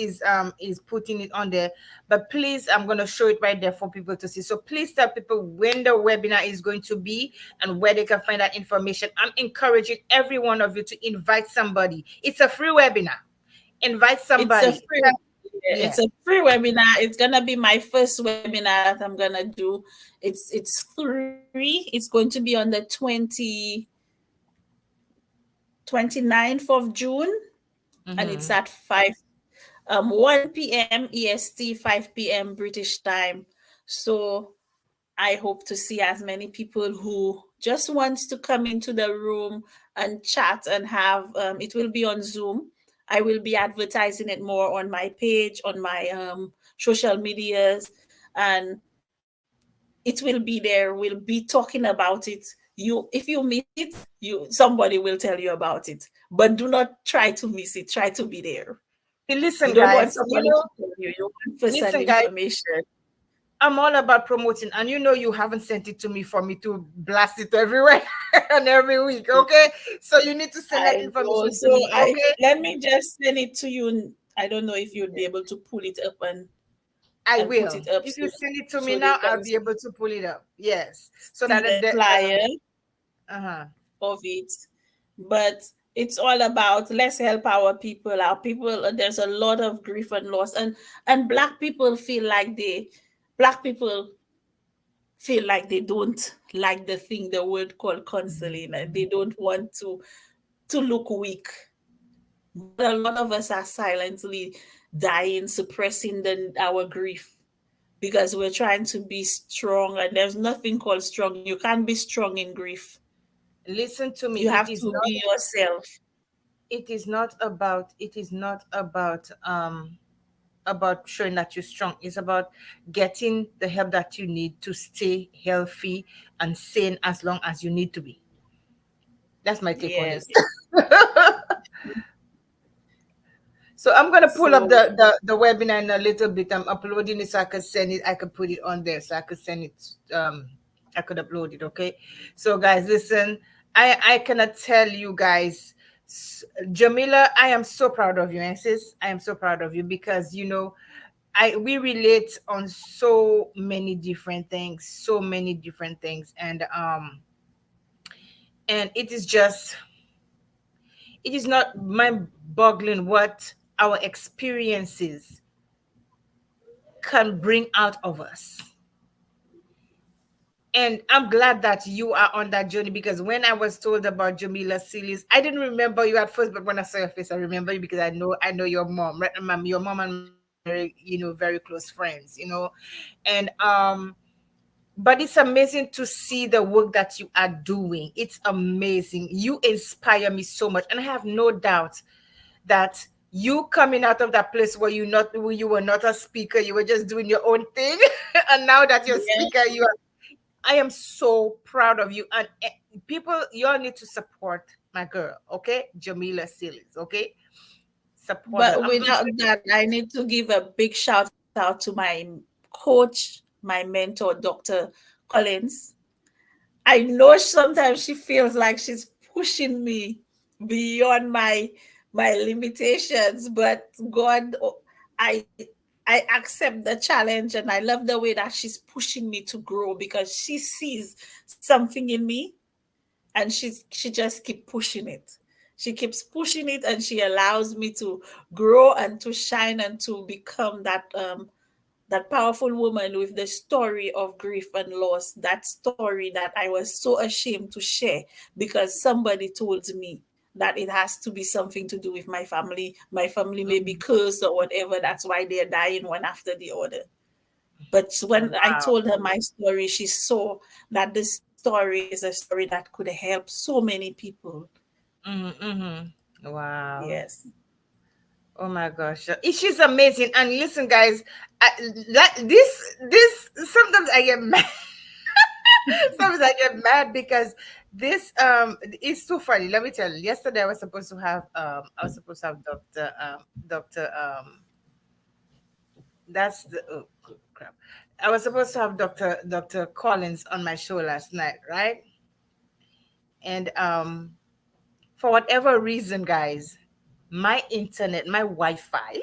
putting it on there, but please, I'm gonna show it right there for people to see. So please tell people when the webinar is going to be and where they can find that information. I'm encouraging every one of you to invite somebody. It's a free webinar. Invite it's a somebody. free Yeah. it's a free webinar. It's gonna be my first webinar that I'm gonna do. It's free. It's going to be on the 29th of June, and it's Mm-hmm. at 1 p.m. EST, 5 p.m. British time. So I hope to see as many people who just wants to come into the room and chat and have. It will be on Zoom. I will be advertising it more on my page, on my social medias, and it will be there. We'll be talking about it. If you miss it, somebody will tell you about it. But do not try to miss it. Try to be there. You Listen, don't want guys. somebody to tell you. You want first-hand Listen, guys. information. I'm all about promoting, and you haven't sent it to me for me to blast it everywhere and every week. Okay, so you need to send that I know. information to So me. I Okay, let me just send it to you. I don't know if you'd be able to pull it up I and put will. it up If so you send it to me so they now, I'll can be able to pull it up. Yes, so see that the flyer uh-huh. of it. But it's all about, let's help our people. Our people, there's a lot of grief and loss, and black people feel like they don't like the word called counseling, and they don't want to look weak. But a lot of us are silently dying, suppressing our grief because we're trying to be strong, and there's nothing called strong. You can't be strong in grief. Listen to me. You have to be yourself. It is not about showing that you're strong. It's about getting the help that you need to stay healthy and sane as long as you need to be. That's my take on Yes. this. So I'm gonna pull up So, the webinar in a little bit. I'm uploading it so I could send it. I could put it on there so I could send it. I could upload it. Okay. So guys, listen. I cannot tell you guys, Jamila. I am so proud of you, and sis. I am so proud of you because I we relate on so many different things, and it is not mind-boggling what our experiences can bring out of us. And I'm glad that you are on that journey because when I was told about Jamila Sealys, I didn't remember you at first, but when I saw your face, I remember you because I know your mom, right? Your mom and mom are very, very close friends. And but it's amazing to see the work that you are doing. It's amazing. You inspire me so much. And I have no doubt that you coming out of that place where you were not a speaker, you were just doing your own thing. And now that you're a yeah. speaker, I am so proud of you. And people, you all need to support my girl, okay? Jamila Sealys, okay? Support her. But without that, I need to give a big shout out to my coach, my mentor, Dr. Collins. I know sometimes she feels like she's pushing me beyond my limitations, but God, I I accept the challenge, and I love the way that she's pushing me to grow because she sees something in me, and she just keep pushing it. She keeps pushing it, and she allows me to grow and to shine and to become that powerful woman with the story of grief and loss, that story that I was so ashamed to share because somebody told me that it has to be something to do with my family. My family may be Mhm. cursed or whatever. That's why they're dying one after the other. But when I Wow. told her my story, she saw that this story is a story that could help so many people. Wow. Yes. Oh my gosh, she's amazing. And listen, guys, like this. Sometimes I get mad. Sometimes I get mad because this it's too funny. Let me tell you. Yesterday I was supposed to have Doctor that's the oh, crap. I was supposed to have Doctor Collins on my show last night, right? And for whatever reason, guys, my internet, my Wi-Fi,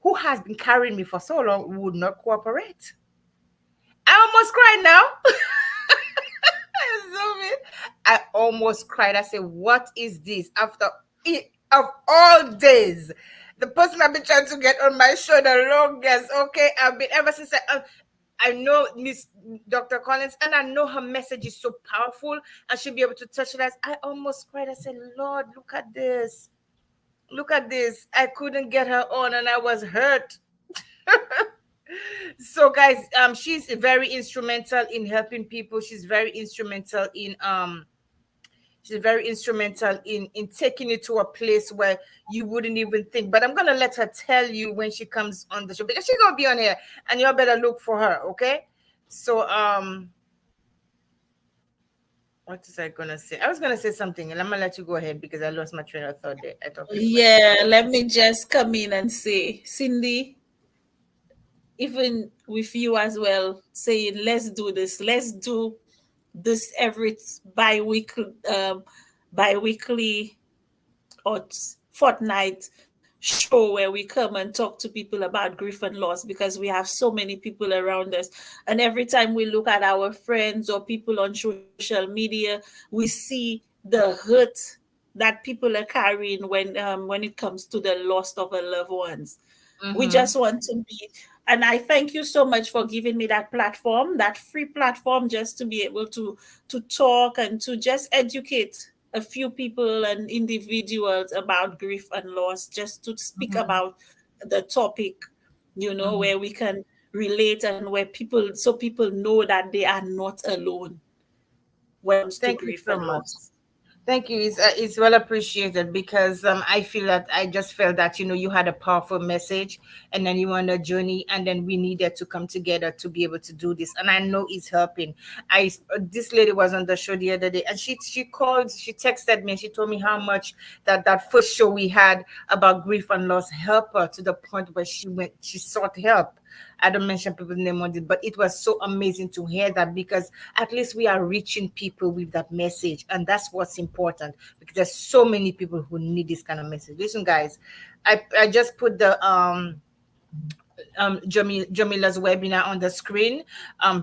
who has been carrying me for so long, would not cooperate. I almost cried now. Zoom in. I almost cried. I said, "What is this?" After of all days, the person I've been trying to get on my show the longest. Okay, I've been ever since I know Miss Dr. Collins, and I know her message is so powerful, and she'll be able to touch it. I almost cried. I said, "Lord, look at this." Look at this. I couldn't get her on and I was hurt. So guys, she's very instrumental in helping people. She's very instrumental in taking you to a place where you wouldn't even think. But I'm gonna let her tell you when she comes on the show because she's gonna be on here and you better look for her, okay? So what is I gonna say? I was gonna say something and I'm gonna let you go ahead because I lost my train of thought there. I talked too much. Yeah, let me just come in and say, Cindy, even with you as well, saying, let's do this. Let's do this every bi-weekly or fortnight show where we come and talk to people about grief and loss because we have so many people around us. And every time we look at our friends or people on social media, we see the hurt that people are carrying when it comes to the loss of a loved ones. We Mm-hmm. just want to be, and I thank you so much for giving me that platform, that free platform, just to be able to talk and to just educate a few people and individuals about grief and loss, just to speak Mm-hmm. about the topic, Mm-hmm. where we can relate and where people, so people know that they are not alone when it comes to Thank you grief so and much. loss. Thank you. It's well appreciated because I feel that I just felt that you had a powerful message and then you were on a journey and then we needed to come together to be able to do this and I know it's helping. This lady was on the show the other day and she texted me and she told me how much that first show we had about grief and loss helped her to the point where she sought help. I don't mention people's name on it, but it was so amazing to hear that because at least we are reaching people with that message, and that's what's important because there's so many people who need this kind of message. Listen, guys, I just put the Jermila's webinar on the screen.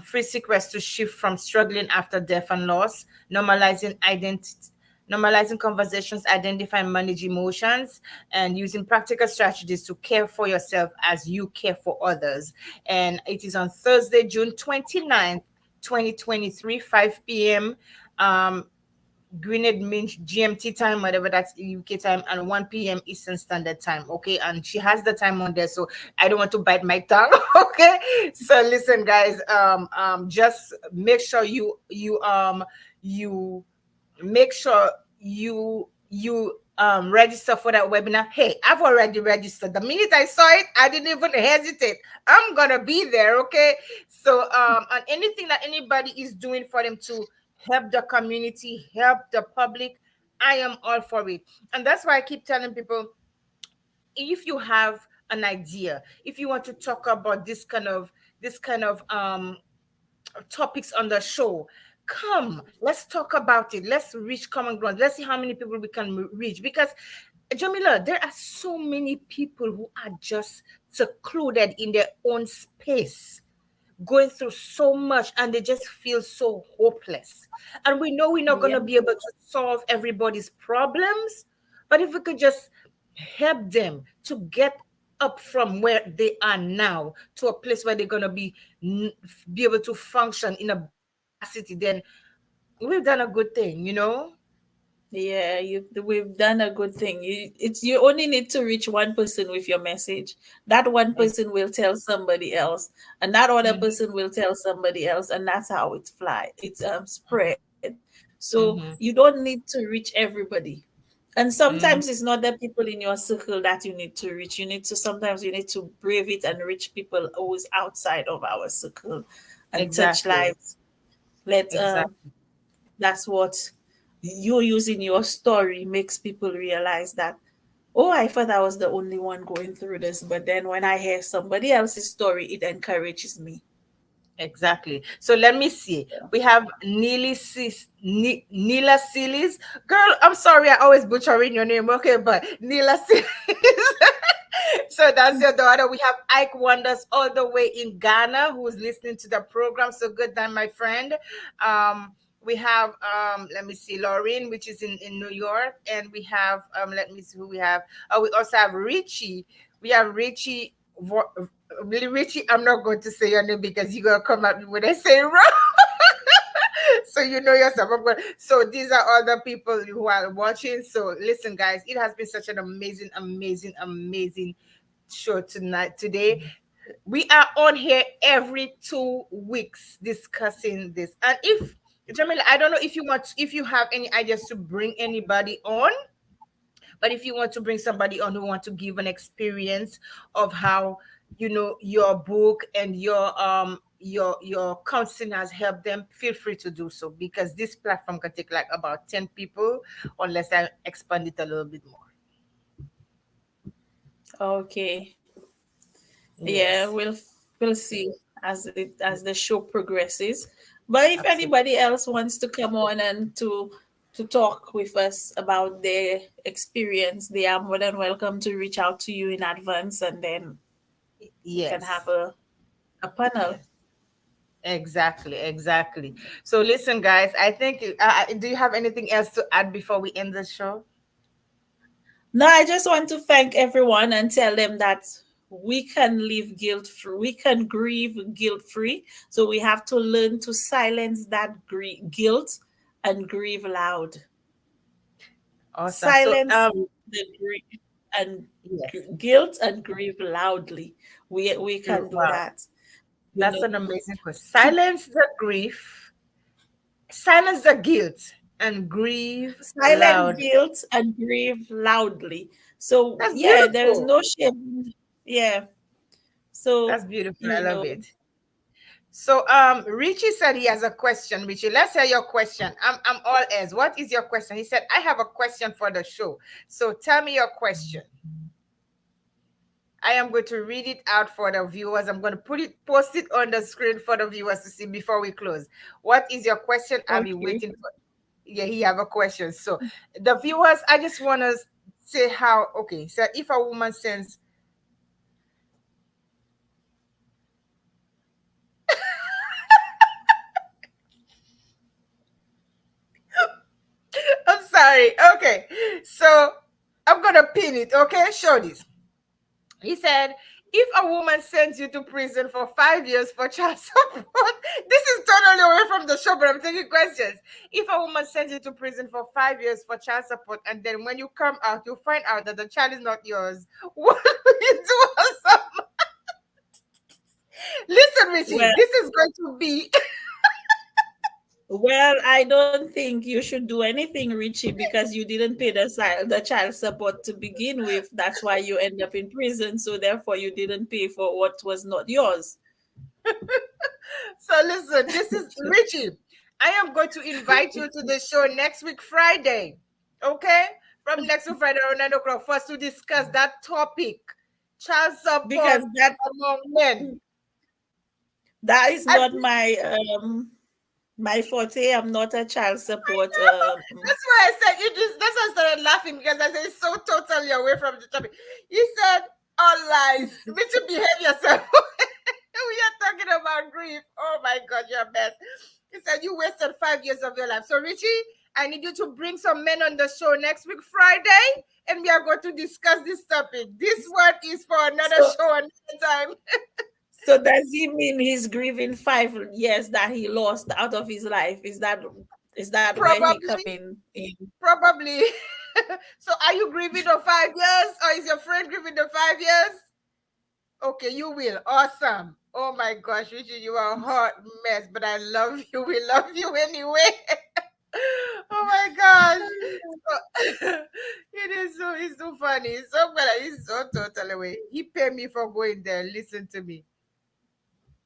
Free secrets to shift from struggling after death and loss, normalizing conversations, identifying manage emotions, and using practical strategies to care for yourself as you care for others. And it is on Thursday, June 29th, 2023, 5 p.m. Greenwich means GMT time, whatever that's UK time, and 1 p.m. Eastern Standard Time. Okay, and she has the time on there, so I don't want to bite my tongue. Okay, so listen, guys, just make sure you make sure you register for that webinar. Hey, I've already registered. The minute I saw it, I didn't even hesitate. I'm gonna be there. Okay, so and anything that anybody is doing for them to help the community, help the public, I am all for it. And that's why I keep telling people, if you have an idea, if you want to talk about this kind of topics on the show, come, let's talk about it. Let's reach common ground. Let's see how many people we can reach. Because, Jamila, there are so many people who are just secluded in their own space, going through so much, and they just feel so hopeless. And we know we're not going Yeah. to be able to solve everybody's problems, but if we could just help them to get up from where they are now to a place where they're going to be able to function in a better capacity, then we've done a good thing, you know. Yeah, we've done a good thing. You only need to reach one person with your message. That one person will tell somebody else, and that other person will tell somebody else, and that's how it fly. It's spread. So you Mm-hmm. don't need to reach everybody. And sometimes Mm-hmm. it's not the people in your circle that you need to reach. Sometimes you need to brave it and reach people who's outside of our circle and touch Exactly. lives. Let Exactly. That's what you using your story makes people realize that, oh, I thought I was the only one going through this. But then when I hear somebody else's story, it encourages me. Exactly. So let me see. We have Neela Sealys. Girl, I'm sorry, I always butchering your name. Okay, but Neela Sealys. So that's your daughter. We have Ike Wonders all the way in Ghana who's listening to the program. So good night, my friend. We have let me see, Lauren, which is in New York, and we have let me see who we have. We also have Richie. We have Richie. I'm not going to say your name because you're gonna come at me when I say it wrong. So you know yourself. So these are all the people who are watching. So listen, guys, it has been such an amazing, amazing, amazing show tonight. Today, we are on here every 2 weeks discussing this. And if Jamila, I don't know if you have any ideas to bring anybody on, but if you want to bring somebody on who want to give an experience of how your book and your counseling has helped them, feel free to do so, because this platform can take like about 10 people unless I expand it a little bit more. Okay. Yeah, Yes, we'll see as the show progresses. But if absolutely. anybody else wants to come on and to talk with us about their experience, they are more than welcome to reach out to you in advance, and then we can Yes. have a panel. Yes. Exactly, exactly. So listen, guys, I think do you have anything else to add before we end the show? No, I just want to thank everyone and tell them that we can live guilt free. We can grieve guilt free. So we have to learn to silence that guilt and grieve loud. Awesome. So Silence the grief and yes. guilt and grieve loudly. We can do Wow. that. You That's know, an amazing question. to Silence the grief, silence the guilt, and grieve silence loud. guilt and grieve loudly. So That's yeah, there is beautiful. no shame. Yeah. So That's beautiful. I you love know, it. So Richie said he has a question. Richie, let's hear your question. I'm all ears. What is your question? He said, I have a question for the show. So tell me your question. I am going to read it out for the viewers. I'm going to post it on the screen for the viewers to see before we close. What is your question? I'll be okay. waiting for. Yeah, he have a question. So the viewers, I just want to say how. Okay, so if a woman sends, I'm sorry. Okay, so I'm gonna pin it. Okay, show this. He said, if a woman sends you to prison for 5 years for child support, this is totally away from the show, but I'm taking questions. If a woman sends you to prison for 5 years for child support, and then when you come out, you find out that the child is not yours, what will you do? Awesome. Listen, Richie, Well, this is going to be. I don't think you should do anything, Richie, because you didn't pay the child support to begin with. That's why you end up in prison. So therefore, you didn't pay for what was not yours. So listen, this is Richie. I am going to invite you to the show next week, Friday. Okay? From next week, Friday around 9 o'clock for us to discuss that topic. Child support Because among men. that is And not my My forte, I'm not a child support. That's why I said you just. That's why I started laughing because I said it's so totally away from the topic. You said all lies. Richard, behave yourself. We are talking about grief. Oh my God, you're best. He said you wasted 5 years of your life. So Richie, I need you to bring some men on the show next week Friday, and we are going to discuss this topic. This one is for another so show another time. so does he mean he's grieving 5 years that he lost out of his life? Is that where he Probably, coming in? probably. So are you grieving the 5 years, or is your friend grieving the 5 years? Okay, you will. Awesome. Oh my gosh, Richie, you are a hot mess, but I love you. We love you anyway. Oh my gosh. So, it is so it's so funny. It's so funny. He's so totally away. He paid me for going there. Listen to me.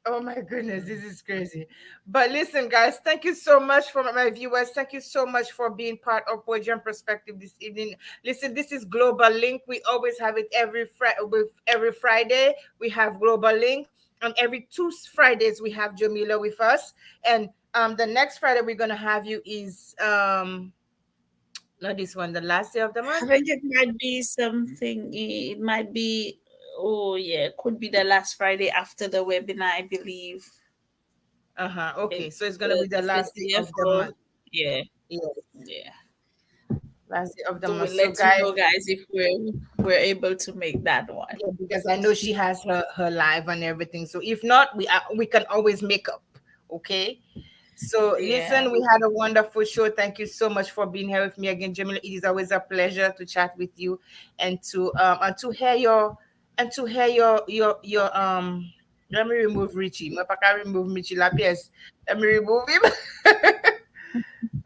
Oh my goodness, this is crazy. But listen, guys, thank you so much for my viewers. Thank you so much for being part of Poetry and Perspective this evening. Listen, this is Global Link. We always have it every Friday. We have Global Link. And every two Fridays we have Jermila with us. And the next Friday we're gonna have you is not this one, the last day of the I month. think it might be something. It might be. Oh yeah, could be the last Friday after the webinar, I believe. Uh-huh. Okay, It's so it's gonna be the the last day 50th. of the Or month. yeah, Yes, yeah. last day of the So month. we'll So let you guys, know, guys, if we're able to make that one. yeah, because I know she has her live and everything. So if not, we can always make up. Okay. So Yeah. listen, we had a wonderful show. Thank you so much for being here with me again, Jamila. It is always a pleasure to chat with you and to hear your. Let me remove Richie. My papa remove Richie Lapies. Let me remove him.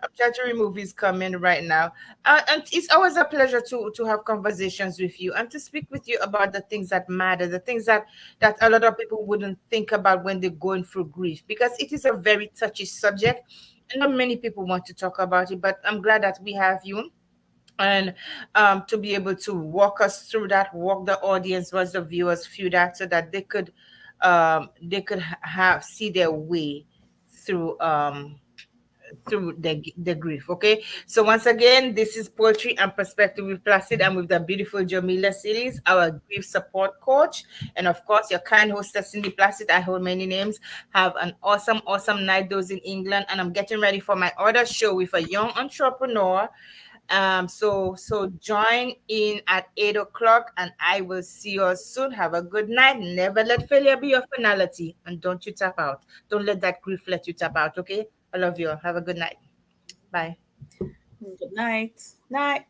I'm trying to remove his comment right now. And it's always a pleasure to have conversations with you and to speak with you about the things that matter, the things that a lot of people wouldn't think about when they're going through grief, because it is a very touchy subject and not many people want to talk about it. But I'm glad that we have you and to be able to walk us through that, walk the audience, was the viewers through that, so that they could have see their way through the grief. Okay, so once again, this is Poetry and Perspective with Placid and with the beautiful Jermila Sealys, our grief support coach, and of course your kind hostess Cindy Placid. I hold many names. Have an awesome night, those in England, and I'm getting ready for my other show with a young entrepreneur. So join in at 8 o'clock, and I will see you all soon. Have a good night. Never let failure be your finality, and don't you tap out. Don't let that grief let you tap out. Okay, I love you all. Have a good night. Bye. Good night. Night.